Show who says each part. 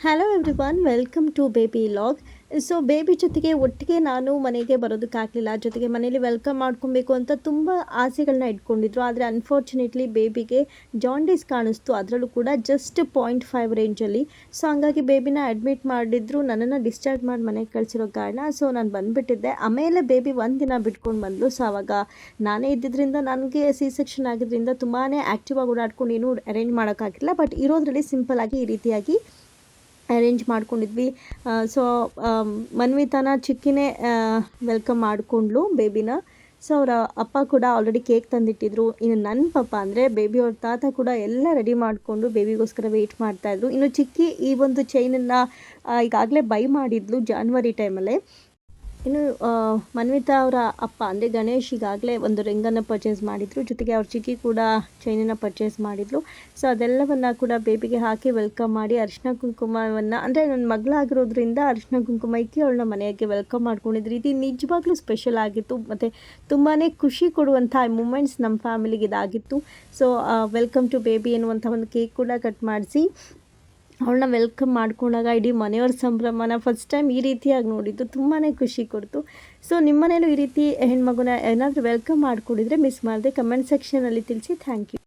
Speaker 1: Hello everyone, welcome to baby log. So baby ಜೊತೆಗೆ ಒಟ್ಟಿಗೆ ನಾನು ಮನೆಗೆ ಬರೋದಕ್ಕಾಗಲಿಲ್ಲ. ಜೊತೆಗೆ ಮನೇಲಿ ವೆಲ್ಕಮ್ ಮಾಡ್ಕೊಬೇಕು ಅಂತ ತುಂಬ ಆಸೆಗಳನ್ನ ಇಟ್ಕೊಂಡಿದ್ರು. ಆದರೆ ಅನ್ಫಾರ್ಚುನೇಟ್ಲಿ ಬೇಬಿಗೆ ಜಾಂಡೀಸ್ ಕಾಣಿಸ್ತು, ಅದರಲ್ಲೂ ಕೂಡ ಜಸ್ಟ್ 0.5 ರೇಂಜಲ್ಲಿ. ಸೊ ಹಂಗಾಗಿ ಬೇಬಿನ ಅಡ್ಮಿಟ್ ಮಾಡಿದ್ರು, ನನ್ನನ್ನು ಡಿಸ್ಚಾರ್ಜ್ ಮಾಡಿ ಮನೆಗೆ ಕಳಿಸಿರೋ ಕಾರಣ. ಸೊ ನಾನು ಬಂದುಬಿಟ್ಟಿದ್ದೆ. ಆಮೇಲೆ ಬೇಬಿ ಒಂದು ದಿನ ಬಿಟ್ಕೊಂಡು ಬಂದು. ಸೊ ಆವಾಗ ನಾನೇ ಇದ್ದಿದ್ದರಿಂದ, ನನಗೆ ಸಿ ಸೆಕ್ಷನ್ ಆಗಿದ್ದರಿಂದ ತುಂಬಾ ಆ್ಯಕ್ಟಿವ್ ಆಗಿ ಓಡಾಡ್ಕೊಂಡು ಏನೂ ಅರೇಂಜ್ ಮಾಡೋಕ್ಕಾಗಿಲ್ಲ. ಬಟ್ ಇರೋದ್ರಲ್ಲಿ ಸಿಂಪಲ್ಲಾಗಿ ಈ ರೀತಿಯಾಗಿ ಅರೇಂಜ್ ಮಾಡ್ಕೊಂಡಿದ್ವಿ. ಸೊ ಮನ್ವಿತಾನ ಚಿಕ್ಕಿನೇ ವೆಲ್ಕಮ್ ಮಾಡಿಕೊಂಡ್ಲು ಬೇಬಿನ. ಸೊ ಅವರ ಅಪ್ಪ ಕೂಡ ಆಲ್ರೆಡಿ ಕೇಕ್ ತಂದಿಟ್ಟಿದ್ರು. ಇನ್ನು ನನ್ನ ಪಾಪ ಅಂದರೆ ಬೇಬಿಯವ್ರ ತಾತ ಕೂಡ ಎಲ್ಲ ರೆಡಿ ಮಾಡಿಕೊಂಡು ಬೇಬಿಗೋಸ್ಕರ ವೆಯ್ಟ್ ಮಾಡ್ತಾಯಿದ್ರು. ಇನ್ನು ಚಿಕ್ಕಿ ಈ ಒಂದು ಚೈನನ್ನು ಈಗಾಗಲೇ ಬೈ ಮಾಡಿದ್ಲು ಜಾನ್ವರಿ ಟೈಮಲ್ಲೇ. ಇನ್ನು ಮನ್ವಿತಾ ಅವರ ಅಪ್ಪ ಅಂದರೆ ಗಣೇಶ್ ಈಗಾಗಲೇ ಒಂದು ರಿಂಗನ್ನು ಪರ್ಚೇಸ್ ಮಾಡಿದರು. ಜೊತೆಗೆ ಅವ್ರ ಚಿಕ್ಕಿ ಕೂಡ ಚೈನನ್ನು ಪರ್ಚೇಸ್ ಮಾಡಿದರು. ಸೊ ಅದೆಲ್ಲವನ್ನು ಕೂಡ ಬೇಬಿಗೆ ಹಾಕಿ ವೆಲ್ಕಮ್ ಮಾಡಿ ಅರಿಶಿನ ಕುಂಕುಮವನ್ನು, ಅಂದರೆ ನನ್ನ ಮಗಳಾಗಿರೋದ್ರಿಂದ ಅರಿಶಿನ ಕುಂಕುಮ ಇಕ್ಕಿ ಅವಳನ್ನ ಮನೆಗೆ ವೆಲ್ಕಮ್ ಮಾಡ್ಕೊಂಡಿದ್ರು. ಇದು ನಿಜವಾಗ್ಲೂ ಸ್ಪೆಷಲ್ ಆಗಿತ್ತು ಮತ್ತು ತುಂಬಾ ಖುಷಿ ಕೊಡುವಂಥ ಮೂಮೆಂಟ್ಸ್ ನಮ್ಮ ಫ್ಯಾಮಿಲಿಗೆ ಇದಾಗಿತ್ತು. ಸೊ ವೆಲ್ಕಮ್ ಟು ಬೇಬಿ ಎನ್ನುವಂಥ ಒಂದು ಕೇಕ್ ಕೂಡ ಕಟ್ ಮಾಡಿಸಿ ಅವಳನ್ನ ವೆಲ್ಕಮ್ ಮಾಡ್ಕೊಂಡಾಗ ಇಡೀ ಮನೆಯವ್ರ ಸಂಭ್ರಮನ ಫಸ್ಟ್ ಟೈಮ್ ಈ ರೀತಿಯಾಗಿ ನೋಡಿದ್ದು ತುಂಬಾ ಖುಷಿ ಕೊಡ್ತು. ಸೊ ನಿಮ್ಮ ಮನೇಲೂ ಈ ರೀತಿ ಹೆಣ್ಮಗುನ ಏನಾದರೂ ವೆಲ್ಕಮ್ ಮಾಡಿಕೊಂಡಿದ್ರೆ ಮಿಸ್ ಮಾಡದೆ ಕಮೆಂಟ್ ಸೆಕ್ಷನಲ್ಲಿ ತಿಳಿಸಿ. Thank you.